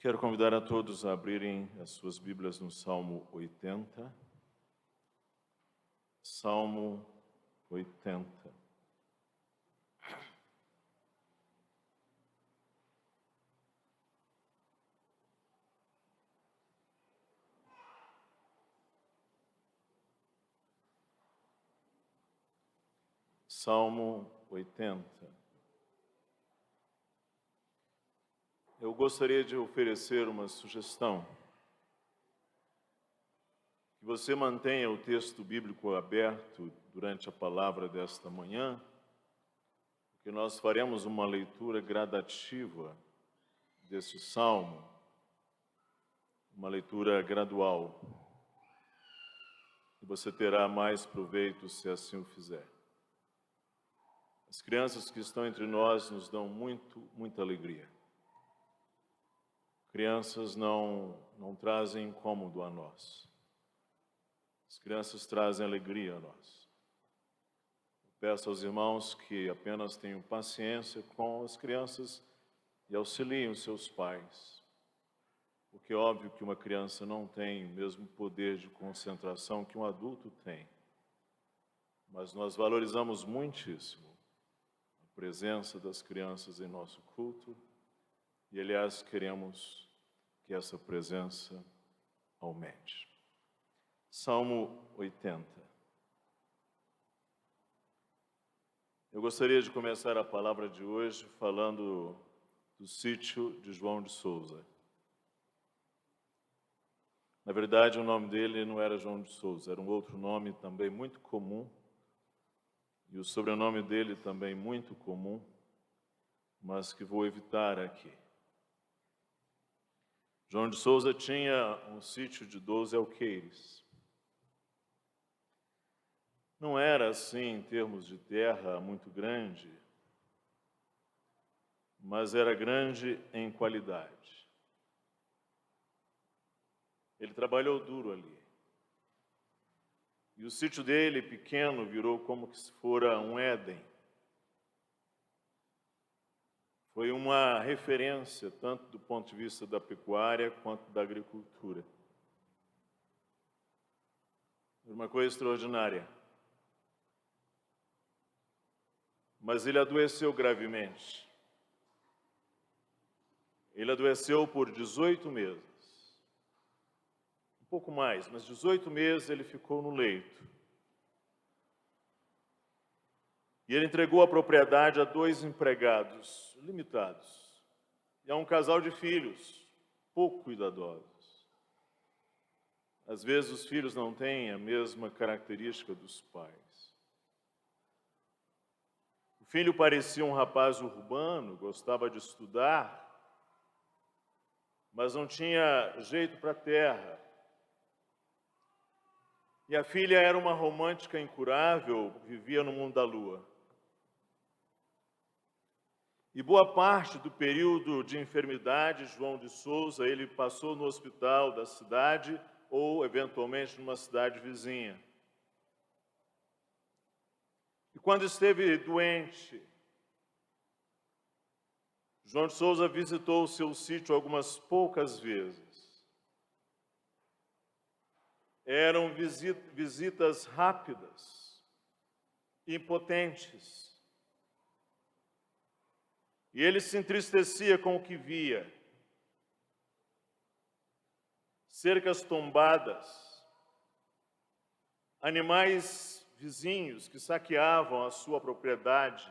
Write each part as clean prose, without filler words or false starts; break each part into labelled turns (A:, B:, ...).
A: Quero convidar a todos a abrirem as suas Bíblias no Salmo 80. Salmo 80. Salmo 80. Eu gostaria de oferecer uma sugestão. Que você mantenha o texto bíblico aberto durante a palavra desta manhã, porque nós faremos uma leitura gradativa deste salmo, uma leitura gradual. E você terá mais proveito se assim o fizer. As crianças que estão entre nós nos dão muita alegria. Crianças não trazem incômodo a nós. As crianças trazem alegria a nós. Eu peço aos irmãos que apenas tenham paciência com as crianças e auxiliem os seus pais. Porque é óbvio que uma criança não tem o mesmo poder de concentração que um adulto tem. Mas nós valorizamos muitíssimo a presença das crianças em nosso culto e, aliás, queremos que essa presença aumente. Salmo 80. Eu gostaria de começar a palavra de hoje falando do sítio de João de Souza. Na verdade, o nome dele não era João de Souza, era um outro nome também muito comum, e o sobrenome dele também muito comum, mas que vou evitar aqui. João de Souza tinha um sítio de 12 alqueires. Não era assim em termos de terra muito grande, mas era grande em qualidade. Ele trabalhou duro ali. E o sítio dele, pequeno, virou como que se fora um Éden. Foi uma referência, tanto do ponto de vista da pecuária quanto da agricultura. Uma coisa extraordinária. Mas ele adoeceu gravemente. Ele adoeceu por 18 meses. Um pouco mais, mas 18 meses ele ficou no leito. E ele entregou a propriedade a 2 empregados limitados e a um casal de filhos pouco cuidadosos. Às vezes os filhos não têm a mesma característica dos pais. O filho parecia um rapaz urbano, gostava de estudar, mas não tinha jeito para a terra. E a filha era uma romântica incurável, vivia no mundo da lua. E boa parte do período de enfermidade, João de Souza, ele passou no hospital da cidade ou, eventualmente, numa cidade vizinha. E quando esteve doente, João de Souza visitou o seu sítio algumas poucas vezes. Eram visitas rápidas, impotentes. E ele se entristecia com o que via. Cercas tombadas, animais vizinhos que saqueavam a sua propriedade.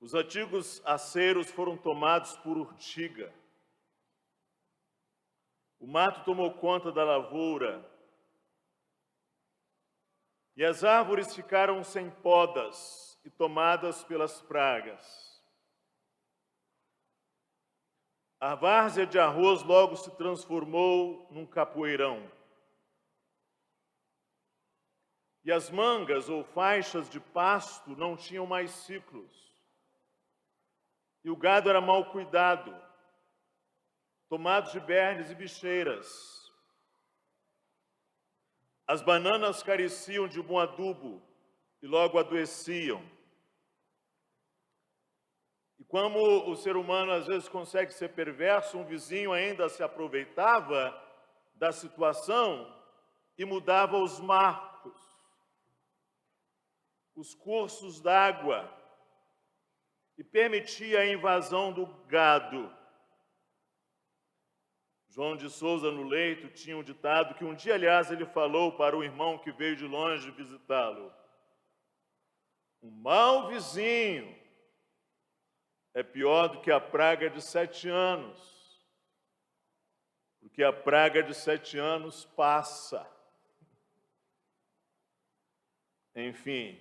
A: Os antigos aceros foram tomados por urtiga. O mato tomou conta da lavoura. E as árvores ficaram sem podas e tomadas pelas pragas. A várzea de arroz logo se transformou num capoeirão. E as mangas ou faixas de pasto não tinham mais ciclos. E o gado era mal cuidado, tomado de bernes e bicheiras. As bananas careciam de bom adubo e logo adoeciam. como o ser humano às vezes consegue ser perverso, um vizinho ainda se aproveitava da situação e mudava os marcos, os cursos d'água, e permitia a invasão do gado. João de Souza, no leito, tinha um ditado que um dia, aliás, ele falou para o irmão que veio de longe visitá-lo: um mau vizinho é pior do que a praga de 7 anos, porque a praga de 7 anos passa. Enfim,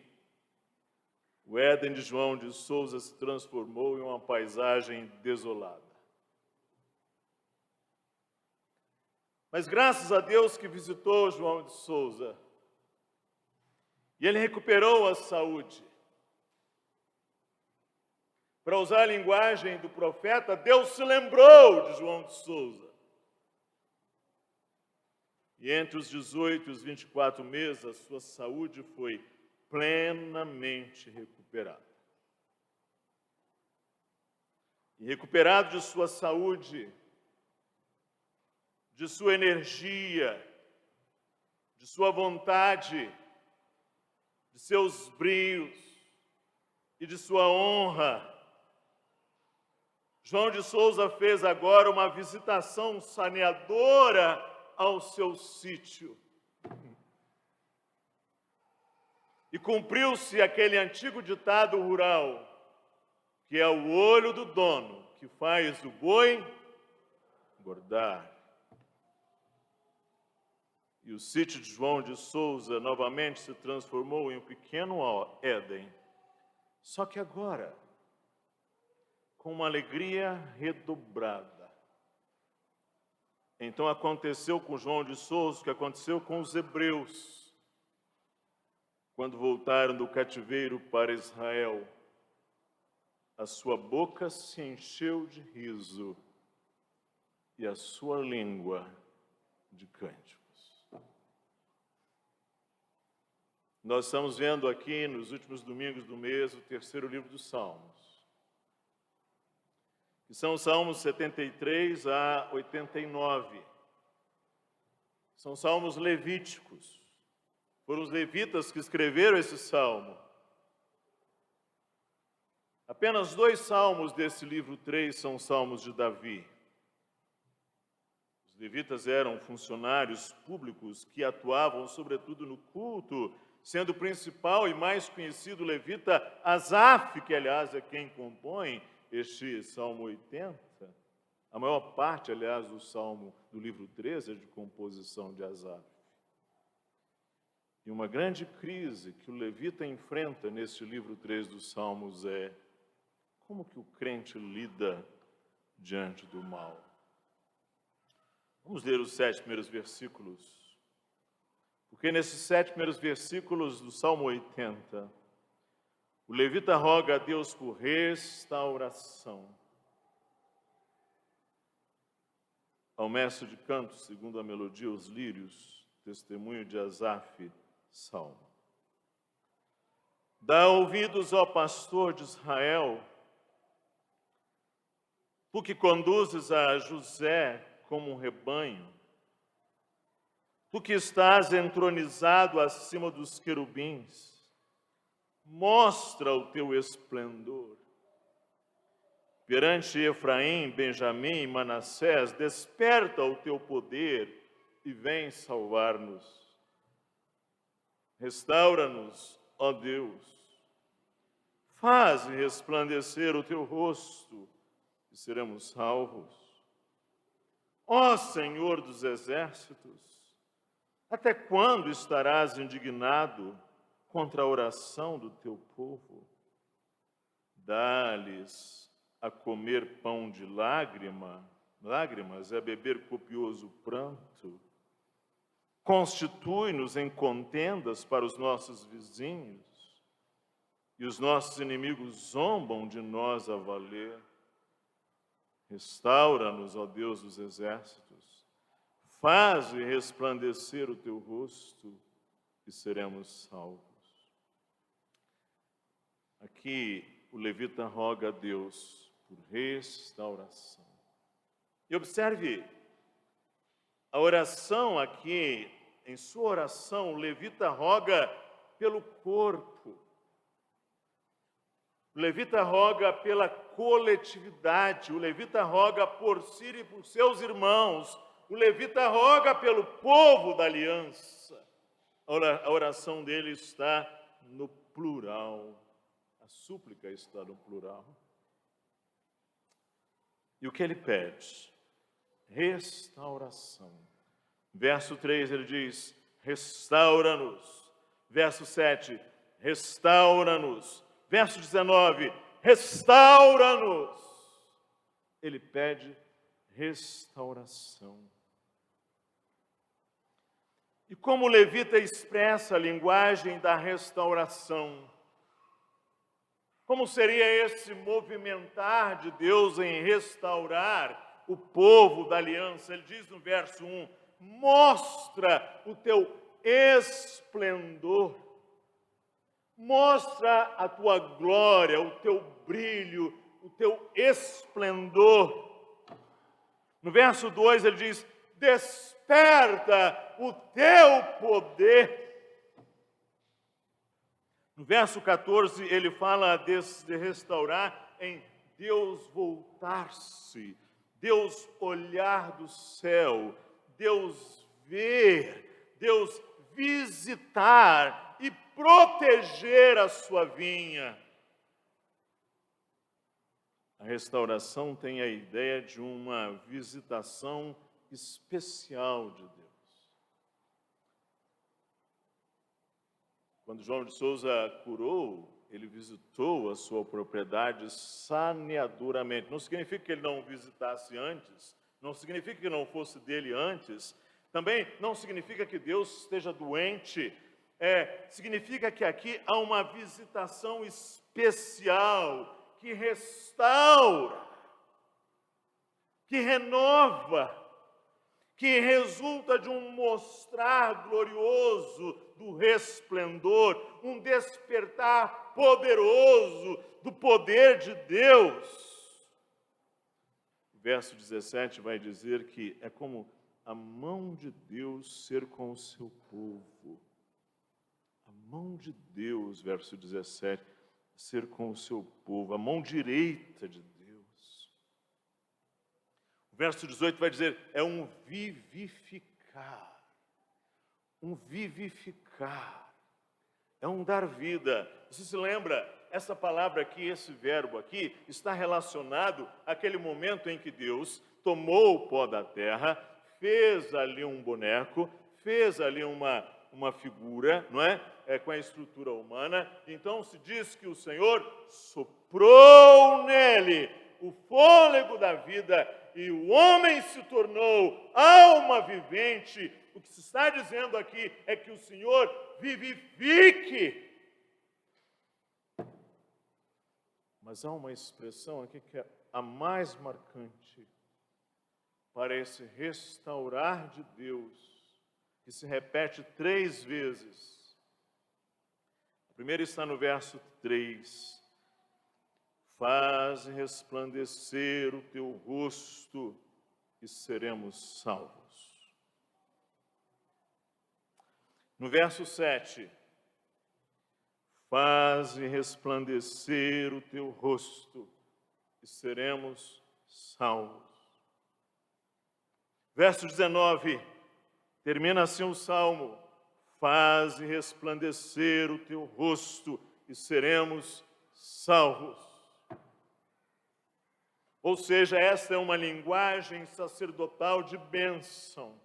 A: o Éden de João de Souza se transformou em uma paisagem desolada. Mas graças a Deus que visitou João de Souza, e ele recuperou a saúde. Para usar a linguagem do profeta, Deus se lembrou de João de Souza. E entre os 18 e os 24 meses, a sua saúde foi plenamente recuperada. E recuperado de sua saúde, de sua energia, de sua vontade, de seus brios e de sua honra, João de Souza fez agora uma visitação saneadora ao seu sítio. E cumpriu-se aquele antigo ditado rural, que é o olho do dono que faz o boi engordar. E o sítio de João de Souza novamente se transformou em um pequeno Éden, só que agora com uma alegria redobrada. Então aconteceu com João de Souza o que aconteceu com os hebreus, quando voltaram do cativeiro para Israel. A sua boca se encheu de riso e a sua língua de cânticos. Nós estamos vendo aqui, nos últimos domingos do mês, o terceiro livro dos Salmos, que são os Salmos 73 a 89. São salmos levíticos. Foram os levitas que escreveram esse salmo. Apenas 2 salmos desse livro 3 são salmos de Davi. Os levitas eram funcionários públicos que atuavam sobretudo no culto, sendo o principal e mais conhecido levita Asaf, que aliás é quem compõe este Salmo 80. A maior parte, aliás, do livro 13 é de composição de Asaf. E uma grande crise que o levita enfrenta neste livro 3 dos Salmos é: como que o crente lida diante do mal? Vamos ler os 7 primeiros versículos. Porque nesses 7 primeiros versículos do Salmo 80, o levita roga a Deus por restauração. Ao mestre de canto, segundo a melodia, os lírios, testemunho de Asaf, salmo. Dá ouvidos, ó pastor de Israel, tu que conduzes a José como um rebanho, tu que estás entronizado acima dos querubins, mostra o teu esplendor. Perante Efraim, Benjamim e Manassés, desperta o teu poder e vem salvar-nos. Restaura-nos, ó Deus. Faze resplandecer o teu rosto e seremos salvos. Ó Senhor dos exércitos, até quando estarás indignado contra a oração do teu povo? Dá-lhes a comer pão de lágrimas, a beber copioso pranto. Constitui-nos em contendas para os nossos vizinhos, e os nossos inimigos zombam de nós a valer. Restaura-nos, ó Deus dos exércitos, faze resplandecer o teu rosto e seremos salvos. Aqui o levita roga a Deus por restauração. E observe, a oração aqui, em sua oração, o levita roga pelo corpo. O levita roga pela coletividade, o levita roga por si e por seus irmãos, o levita roga pelo povo da aliança. A oração dele está no plural, a súplica está no plural. E o que ele pede? Restauração. Verso 3 ele diz, restaura-nos. Verso 7, restaura-nos. Verso 19, restaura-nos. Ele pede restauração. E como o levita expressa a linguagem da restauração? Como seria esse movimentar de Deus em restaurar o povo da aliança? Ele diz no verso 1, mostra o teu esplendor, mostra a tua glória, o teu brilho, o teu esplendor. No verso 2 ele diz, desperta o teu poder. No verso 14 ele fala de restaurar em Deus voltar-se, Deus olhar do céu, Deus ver, Deus visitar e proteger a sua vinha. A restauração tem a ideia de uma visitação especial de Deus. Quando João de Souza curou, ele visitou a sua propriedade saneadoramente. Não significa que ele não visitasse antes, não significa que não fosse dele antes, também não significa que Deus esteja doente, significa que aqui há uma visitação especial, que restaura, que renova, que resulta de um mostrar glorioso do resplendor, um despertar poderoso do poder de Deus. O verso 17 vai dizer que é como a mão de Deus ser com o seu povo. A mão de Deus, verso 17, ser com o seu povo, a mão direita de Deus. O verso 18 vai dizer, é um vivificar. Um vivificar. É um dar vida. Você se lembra, essa palavra aqui, esse verbo aqui, está relacionado àquele momento em que Deus tomou o pó da terra, fez ali um boneco, fez ali uma figura, não é? Com a estrutura humana. Então se diz que o Senhor soprou nele o fôlego da vida e o homem se tornou alma vivente. O que se está dizendo aqui é que o Senhor vivifique. Mas há uma expressão aqui que é a mais marcante para esse restaurar de Deus, que se repete 3 vezes. A primeira está no verso 3. Faz resplandecer o teu rosto e seremos salvos. No verso 7. Faz resplandecer o teu rosto e seremos salvos. Verso 19. Termina assim o salmo, faz resplandecer o teu rosto e seremos salvos. Ou seja, esta é uma linguagem sacerdotal de bênção,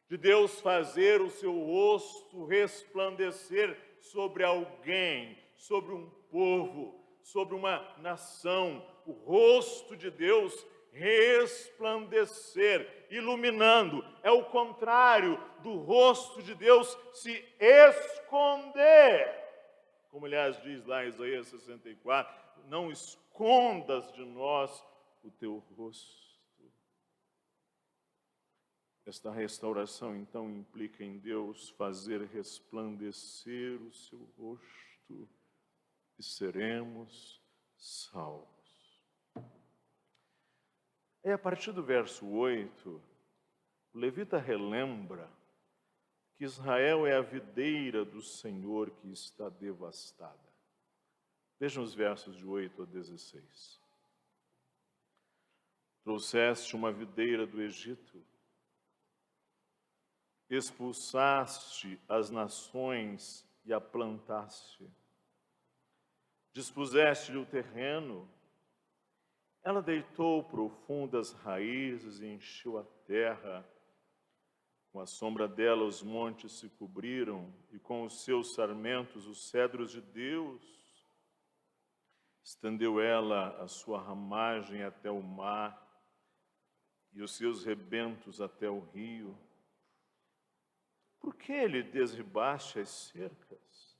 A: de Deus fazer o seu rosto resplandecer sobre alguém, sobre um povo, sobre uma nação, o rosto de Deus resplandecer, iluminando. É o contrário do rosto de Deus se esconder. Como, aliás, diz lá em Isaías 64, não escondas de nós o teu rosto. Esta restauração, então, implica em Deus fazer resplandecer o seu rosto e seremos salvos. E a partir do verso 8, o levita relembra que Israel é a videira do Senhor que está devastada. Vejam os versos de 8 a 16. Trouxeste uma videira do Egito, expulsaste as nações e a plantaste. Dispuseste-lhe o terreno, ela deitou profundas raízes e encheu a terra. Com a sombra dela os montes se cobriram, e com os seus sarmentos os cedros de Deus. Estendeu ela a sua ramagem até o mar, e os seus rebentos até o rio. Por que lhe derribaste as cercas?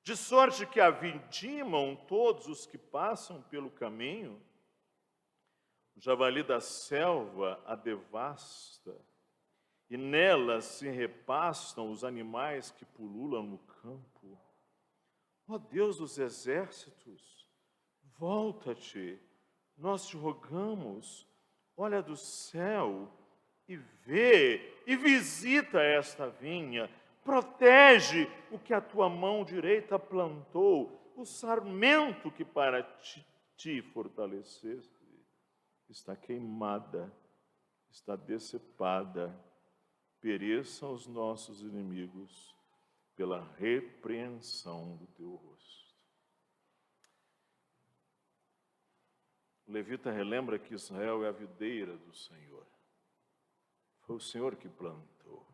A: De sorte que a vindimam todos os que passam pelo caminho? O javali da selva a devasta, e nela se repastam os animais que pululam no campo. Ó Deus dos exércitos, volta-te, nós te rogamos, olha do céu e vê, e visita esta vinha, protege o que a tua mão direita plantou, o sarmento que para ti fortaleceste. Está queimada, está decepada, pereçam os nossos inimigos pela repreensão do teu rosto. O levita relembra que Israel é a videira do Senhor. Foi o Senhor que plantou.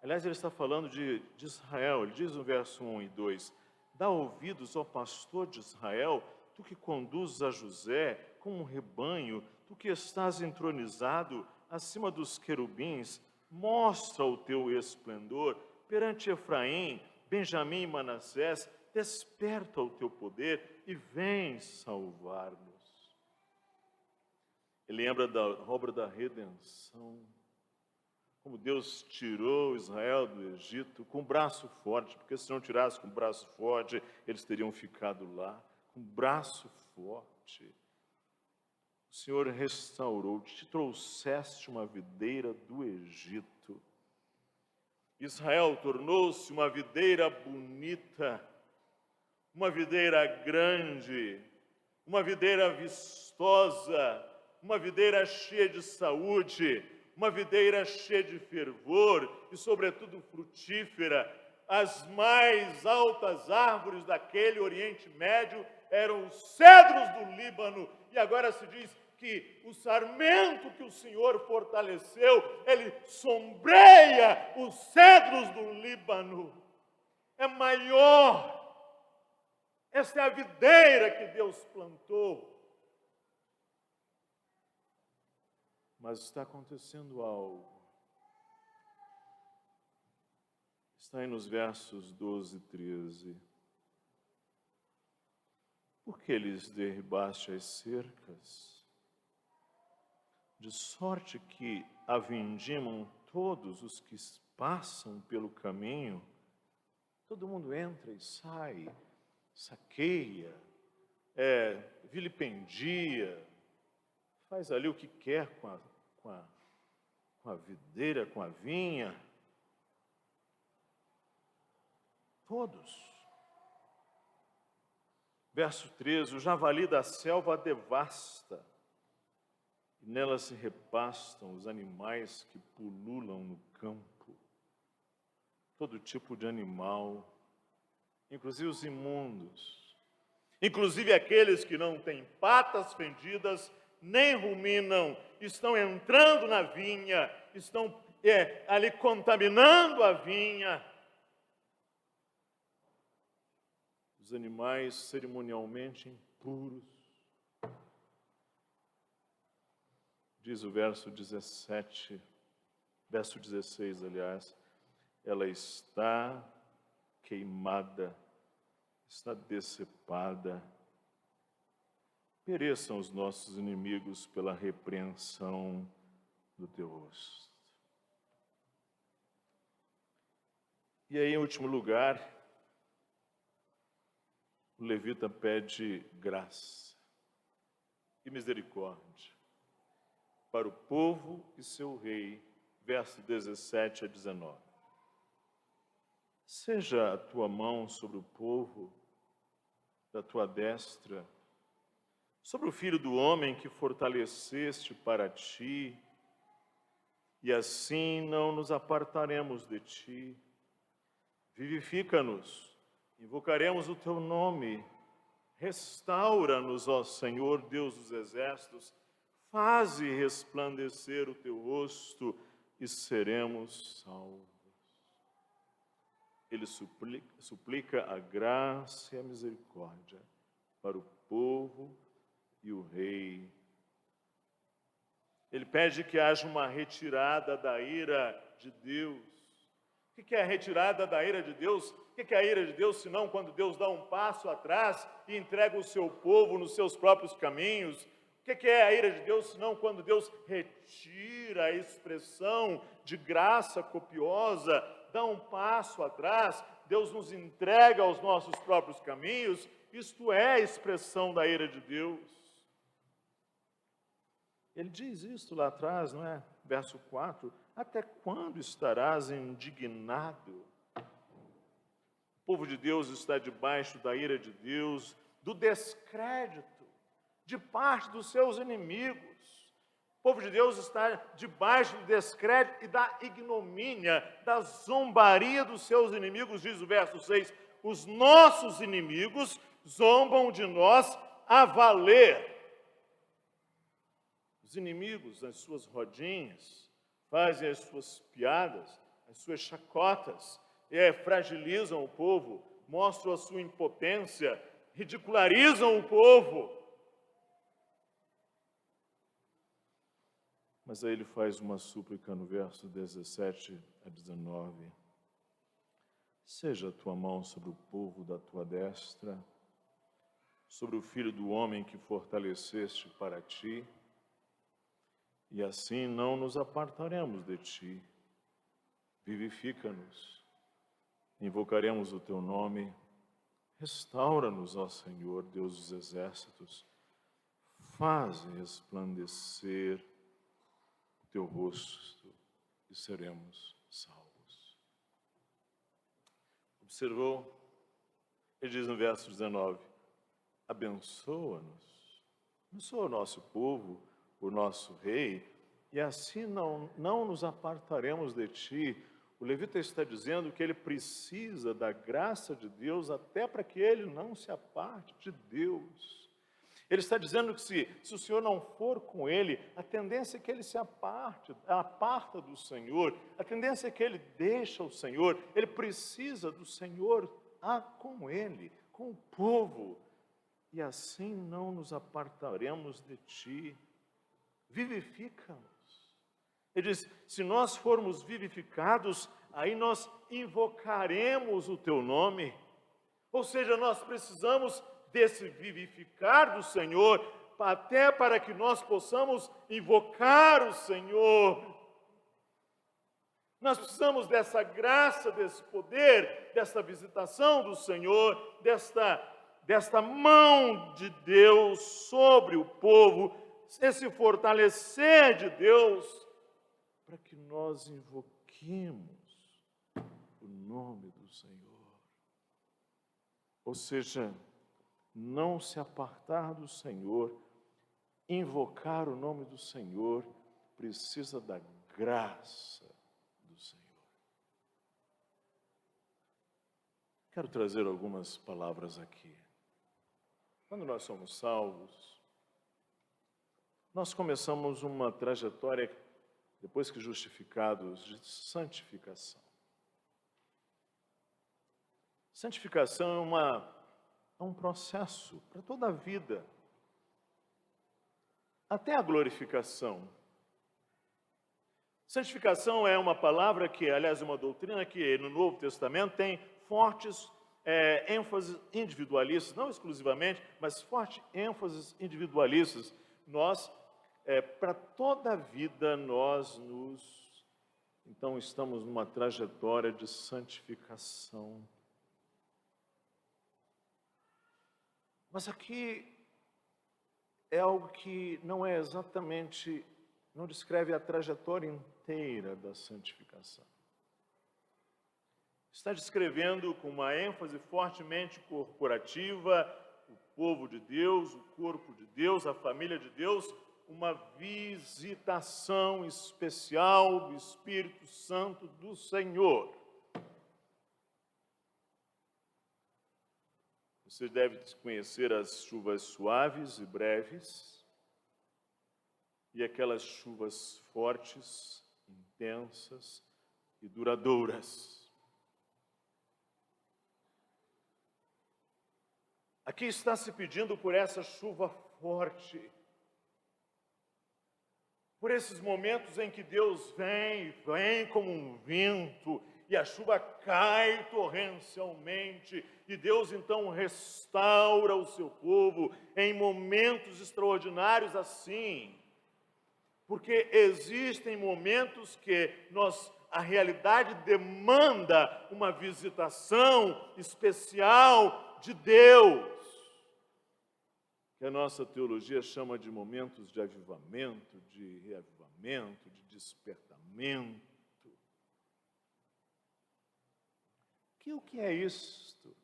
A: Aliás, ele está falando de Israel. Ele diz no verso 1 e 2: dá ouvidos ao pastor de Israel, tu que conduzes a José como um rebanho, tu que estás entronizado acima dos querubins, mostra o teu esplendor perante Efraim, Benjamim e Manassés, desperta o teu poder e vem salvar-nos. Ele lembra da obra da redenção, como Deus tirou Israel do Egito com braço forte, porque se não tirasse com braço forte, eles teriam ficado lá, com braço forte. O Senhor restaurou, te trouxeste uma videira do Egito. Israel tornou-se uma videira bonita, uma videira grande, uma videira vistosa, uma videira cheia de saúde, uma videira cheia de fervor e, sobretudo, frutífera. As mais altas árvores daquele Oriente Médio eram os cedros do Líbano, e agora se diz que o sarmento que o Senhor fortaleceu, ele sombreia os cedros do Líbano. É maior. Essa é a videira que Deus plantou. Mas está acontecendo algo. Está aí nos versos 12 e 13. Por que lhes derribaste as cercas? De sorte que a vindimam todos os que passam pelo caminho. Todo mundo entra e sai, saqueia, vilipendia, faz ali o que quer com a videira, com a vinha. Todos. Verso 13, o javali da selva a devasta, e nela se repastam os animais que pululam no campo. Todo tipo de animal, inclusive os imundos, inclusive aqueles que não têm patas fendidas, nem ruminam, estão entrando na vinha, estão ali contaminando a vinha. Os animais cerimonialmente impuros. Diz o verso 17, verso 16, aliás, ela está queimada, está decepada. Pereçam os nossos inimigos pela repreensão do teu rosto. E aí, em último lugar, o levita pede graça e misericórdia para o povo e seu rei, verso 17 a 19. Seja a tua mão sobre o povo da tua destra, sobre o filho do homem que fortaleceste para ti, e assim não nos apartaremos de ti. Vivifica-nos, invocaremos o teu nome, restaura-nos, ó Senhor, Deus dos exércitos, faze resplandecer o teu rosto e seremos salvos. Ele suplica a graça e a misericórdia para o povo e o rei. Ele pede que haja uma retirada da ira de Deus. O que é a retirada da ira de Deus? O que é a ira de Deus, senão quando Deus dá um passo atrás e entrega o seu povo nos seus próprios caminhos? O que é a ira de Deus, senão quando Deus retira a expressão de graça copiosa, dá um passo atrás, Deus nos entrega aos nossos próprios caminhos? Isto é a expressão da ira de Deus. Ele diz isso lá atrás, não é? Verso 4, até quando estarás indignado? O povo de Deus está debaixo da ira de Deus, do descrédito de parte dos seus inimigos. O povo de Deus está debaixo do descrédito e da ignomínia, da zombaria dos seus inimigos, diz o verso 6. Os nossos inimigos zombam de nós a valer. Os inimigos, nas suas rodinhas, fazem as suas piadas, as suas chacotas, fragilizam o povo, mostram a sua impotência, ridicularizam o povo. Mas aí ele faz uma súplica no verso 17 a 19. Seja a tua mão sobre o povo da tua destra, sobre o filho do homem que fortaleceste para ti, e assim não nos apartaremos de ti. Vivifica-nos, invocaremos o teu nome, restaura-nos, ó Senhor, Deus dos exércitos, faze resplandecer o teu rosto e seremos salvos. Observou? Ele diz no verso 19, abençoa-nos, abençoa o nosso povo, o nosso rei, e assim não nos apartaremos de ti. O levita está dizendo que ele precisa da graça de Deus até para que ele não se aparte de Deus. Ele está dizendo que se o Senhor não for com ele, a tendência é que ele se aparta do Senhor, a tendência é que ele deixa o Senhor. Ele precisa do Senhor com ele, com o povo, e assim não nos apartaremos de ti. Vivifica-nos. Ele diz, se nós formos vivificados, aí nós invocaremos o teu nome. Ou seja, nós precisamos desse vivificar do Senhor, até para que nós possamos invocar o Senhor. Nós precisamos dessa graça, desse poder, dessa visitação do Senhor, desta mão de Deus sobre o povo, esse fortalecer de Deus, para que nós invoquemos o nome do Senhor. Ou seja, não se apartar do Senhor, invocar o nome do Senhor, precisa da graça do Senhor. Quero trazer algumas palavras aqui. Quando nós somos salvos, nós começamos uma trajetória, depois que justificados, de santificação. Santificação é um processo para toda a vida, até a glorificação. Santificação é uma palavra que, aliás, é uma doutrina que no Novo Testamento tem fortes ênfases individualistas, não exclusivamente, mas fortes ênfases individualistas. Nós, para toda a vida, então, estamos numa trajetória de santificação. Mas aqui é algo que não é exatamente, não descreve a trajetória inteira da santificação. Está descrevendo com uma ênfase fortemente corporativa o povo de Deus, o corpo de Deus, a família de Deus, uma visitação especial do Espírito Santo do Senhor. Você deve conhecer as chuvas suaves e breves e aquelas chuvas fortes, intensas e duradouras. Aqui está se pedindo por essa chuva forte, por esses momentos em que Deus vem como um vento, e a chuva cai torrencialmente, e Deus então restaura o seu povo em momentos extraordinários assim, porque existem momentos que a realidade demanda uma visitação especial de Deus, que a nossa teologia chama de momentos de avivamento, de reavivamento, de despertamento. O que é isto?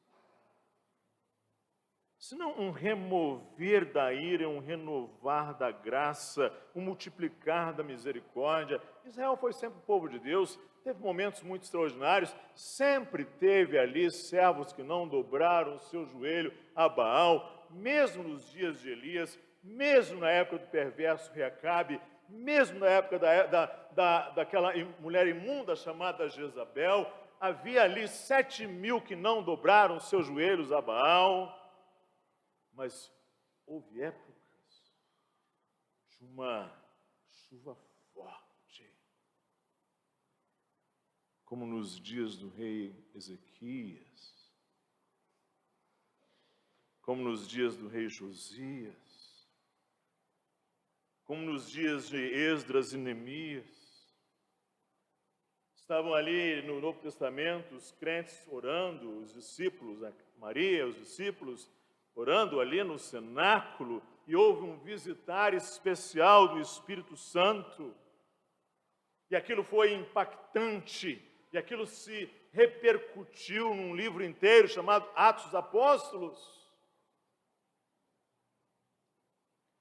A: Senão um remover da ira, um renovar da graça, um multiplicar da misericórdia. Israel foi sempre o povo de Deus, teve momentos muito extraordinários, sempre teve ali servos que não dobraram o seu joelho a Baal, mesmo nos dias de Elias, mesmo na época do perverso Reacabe, mesmo na época daquela mulher imunda chamada Jezabel, havia ali 7.000 que não dobraram seus joelhos a Baal, mas houve épocas de uma chuva forte, como nos dias do rei Ezequias, como nos dias do rei Josias, como nos dias de Esdras e Neemias. Estavam ali no Novo Testamento os crentes orando, os discípulos, Maria, os discípulos, orando ali no cenáculo, e houve um visitar especial do Espírito Santo, e aquilo foi impactante, e aquilo se repercutiu num livro inteiro chamado Atos dos Apóstolos.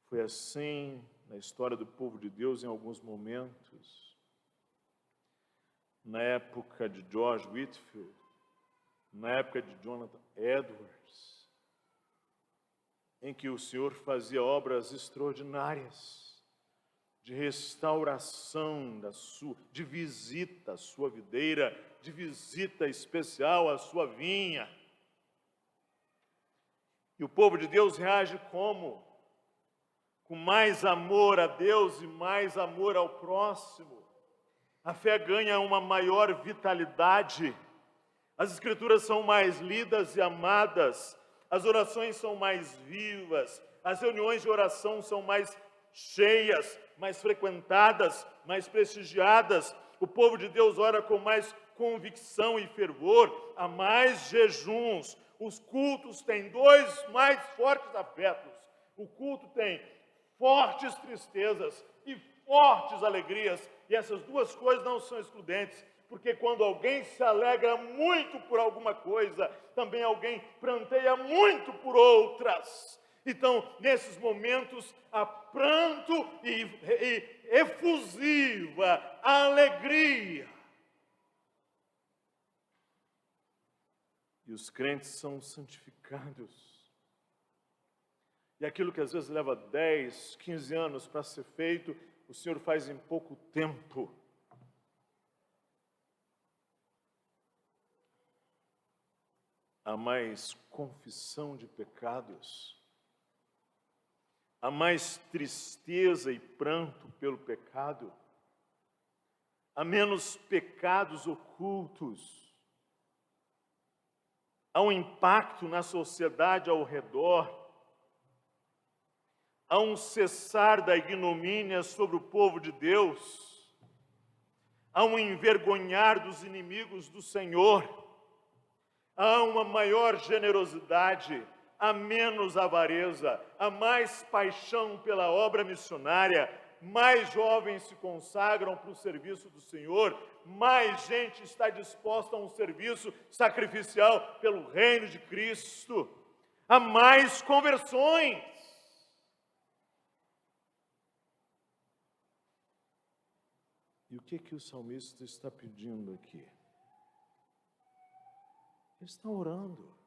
A: Foi assim na história do povo de Deus em alguns momentos. Na época de George Whitefield, na época de Jonathan Edwards, em que o Senhor fazia obras extraordinárias de restauração de visita à sua videira, de visita especial à sua vinha. E o povo de Deus reage como? Com mais amor a Deus e mais amor ao próximo. A fé ganha uma maior vitalidade, as Escrituras são mais lidas e amadas, as orações são mais vivas, as reuniões de oração são mais cheias, mais frequentadas, mais prestigiadas. O povo de Deus ora com mais convicção e fervor, há mais jejuns. Os cultos têm dois mais fortes afetos. O culto tem fortes tristezas e fortes alegrias, e essas duas coisas não são excludentes, porque quando alguém se alegra muito por alguma coisa, também alguém pranteia muito por outras. Então, nesses momentos, há pranto e efusiva alegria. E os crentes são santificados. E aquilo que às vezes leva 10, 15 anos para ser feito, o Senhor faz em pouco tempo. Há mais confissão de pecados, há mais tristeza e pranto pelo pecado, há menos pecados ocultos, há um impacto na sociedade ao redor, há um cessar da ignomínia sobre o povo de Deus, há um envergonhar dos inimigos do Senhor, há uma maior generosidade, há menos avareza, há mais paixão pela obra missionária, mais jovens se consagram para o serviço do Senhor, mais gente está disposta a um serviço sacrificial pelo reino de Cristo, há mais conversões. E o que o salmista está pedindo aqui? Ele está orando.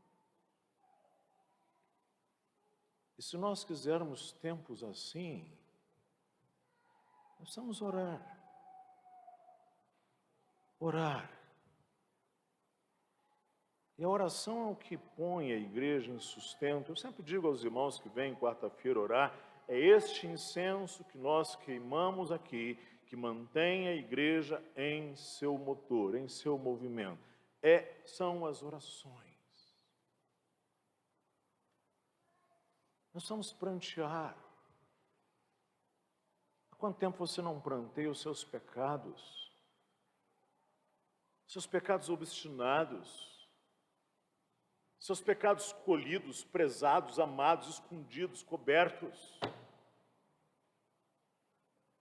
A: E se nós quisermos tempos assim, nós vamos orar. Orar. E a oração é o que põe a igreja em sustento. Eu sempre digo aos irmãos que vêm quarta-feira orar, é este incenso que nós queimamos aqui, que mantém a igreja em seu motor, em seu movimento. São as orações. Nós vamos prantear. Há quanto tempo você não pranteia os seus pecados? Seus pecados obstinados, seus pecados colhidos, prezados, amados, escondidos, cobertos.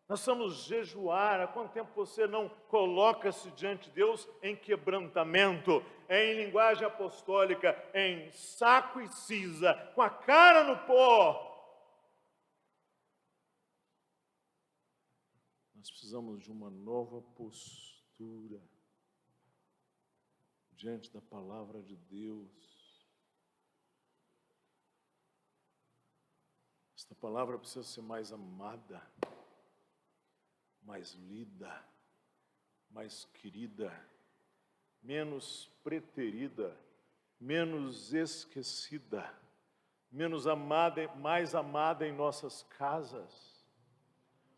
A: Nós vamos jejuar. Há quanto tempo você não coloca-se diante de Deus em quebrantamento, em linguagem apostólica, em saco e cinza, com a cara no pó? Nós precisamos de uma nova postura diante da palavra de Deus. Esta palavra precisa ser mais amada, mais lida, mais querida, menos preterida, menos esquecida, menos amada, mais amada em nossas casas,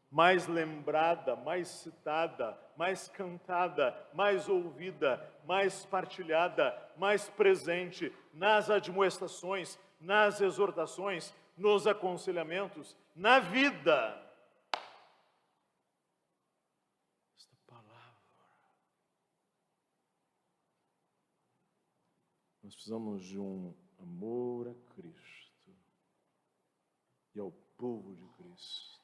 A: mais lembrada, mais citada, mais cantada, mais ouvida, mais partilhada, mais presente nas admoestações, nas exortações, nos aconselhamentos, na vida. Esta palavra. Nós precisamos de um amor a Cristo e ao povo de Cristo.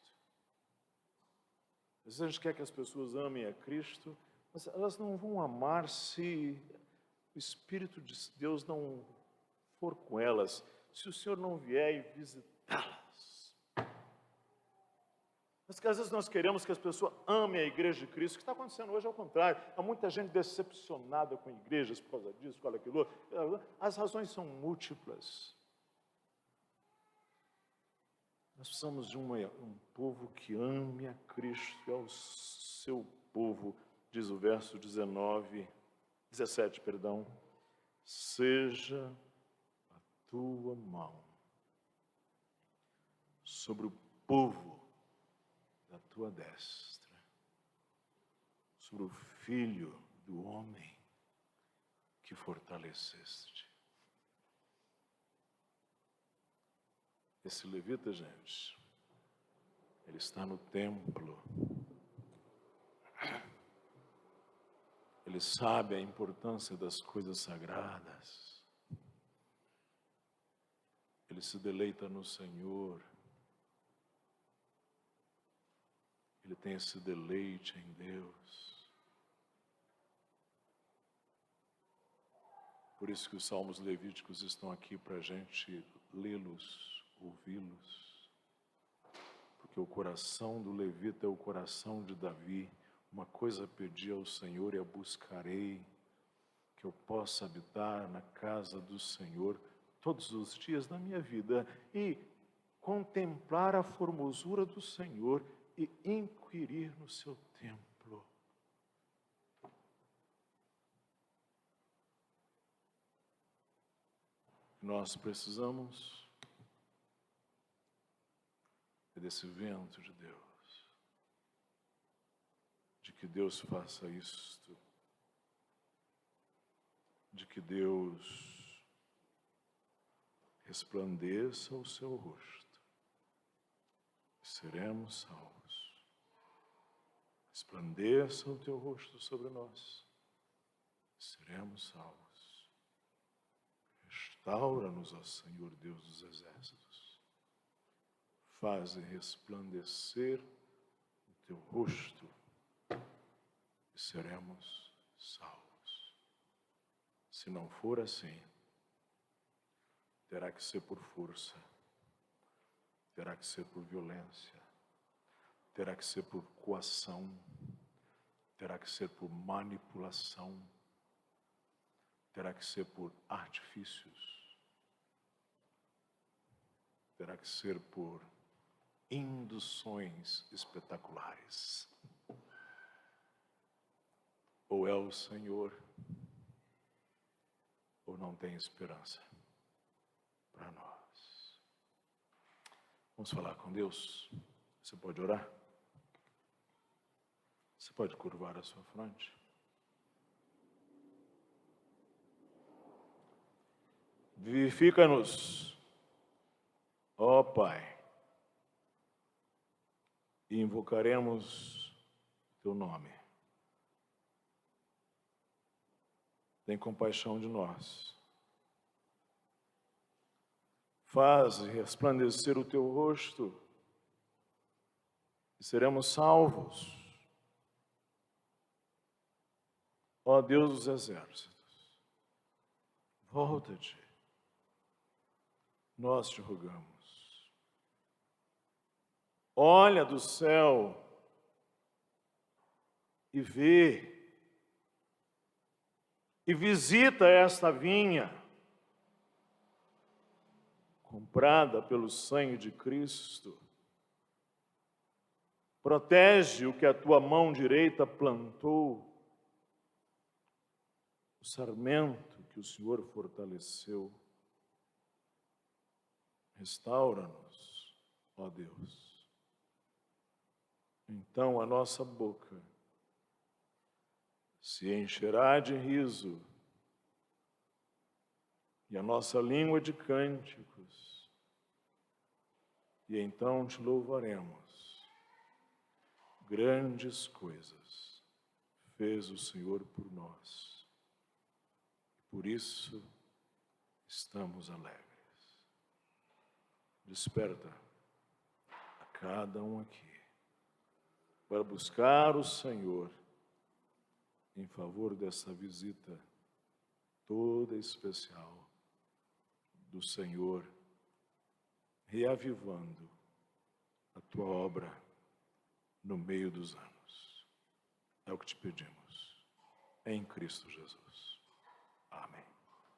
A: Às vezes a gente quer que as pessoas amem a Cristo, mas elas não vão amar se o Espírito de Deus não for com elas, se o Senhor não vier e visitá-las. Mas que às vezes nós queremos que as pessoas amem a igreja de Cristo. O que está acontecendo hoje é o contrário. Há muita gente decepcionada com igrejas por causa disso, por causa daquilo. As razões são múltiplas. Nós precisamos de um povo que ame a Cristo e ao seu povo, diz o verso 17, seja a tua mão sobre o povo da tua destra, sobre o filho do homem que fortaleceste. Esse levita, gente, ele está no templo. Ele sabe a importância das coisas sagradas. Ele se deleita no Senhor. Ele tem esse deleite em Deus. Por isso que os salmos levíticos estão aqui para a gente lê-los, ouvi-los, porque o coração do levita é o coração de Davi. Uma coisa pedi ao Senhor e a buscarei, que eu possa habitar na casa do Senhor todos os dias da minha vida e contemplar a formosura do Senhor e inquirir no seu templo. Nós precisamos desse vento de Deus, de que Deus faça isto, de que Deus resplandeça o seu rosto, e seremos salvos. Resplandeça o teu rosto sobre nós, e seremos salvos. Restaura-nos, ó Senhor Deus dos exércitos. Faze resplandecer o teu rosto e seremos salvos. Se não for assim, terá que ser por força, terá que ser por violência, terá que ser por coação, terá que ser por manipulação, terá que ser por artifícios, terá que ser por induções espetaculares. Ou é o Senhor, ou não tem esperança para nós. Vamos falar com Deus? Você pode orar? Você pode curvar a sua fronte? Vivifica-nos, ó Pai, e invocaremos teu nome. Tem compaixão de nós. Faz resplandecer o teu rosto e seremos salvos. Ó Deus dos exércitos, volta-te, nós te rogamos. Olha do céu e vê, e visita esta vinha, comprada pelo sangue de Cristo. Protege o que a tua mão direita plantou, o sarmento que o Senhor fortaleceu. Restaura-nos, ó Deus. Então a nossa boca se encherá de riso e a nossa língua de cânticos, e então te louvaremos. Grandes coisas fez o Senhor por nós, por isso estamos alegres. Desperta a cada um aqui para buscar o Senhor em favor dessa visita toda especial do Senhor, reavivando a tua obra no meio dos anos. É o que te pedimos, em Cristo Jesus. Amém.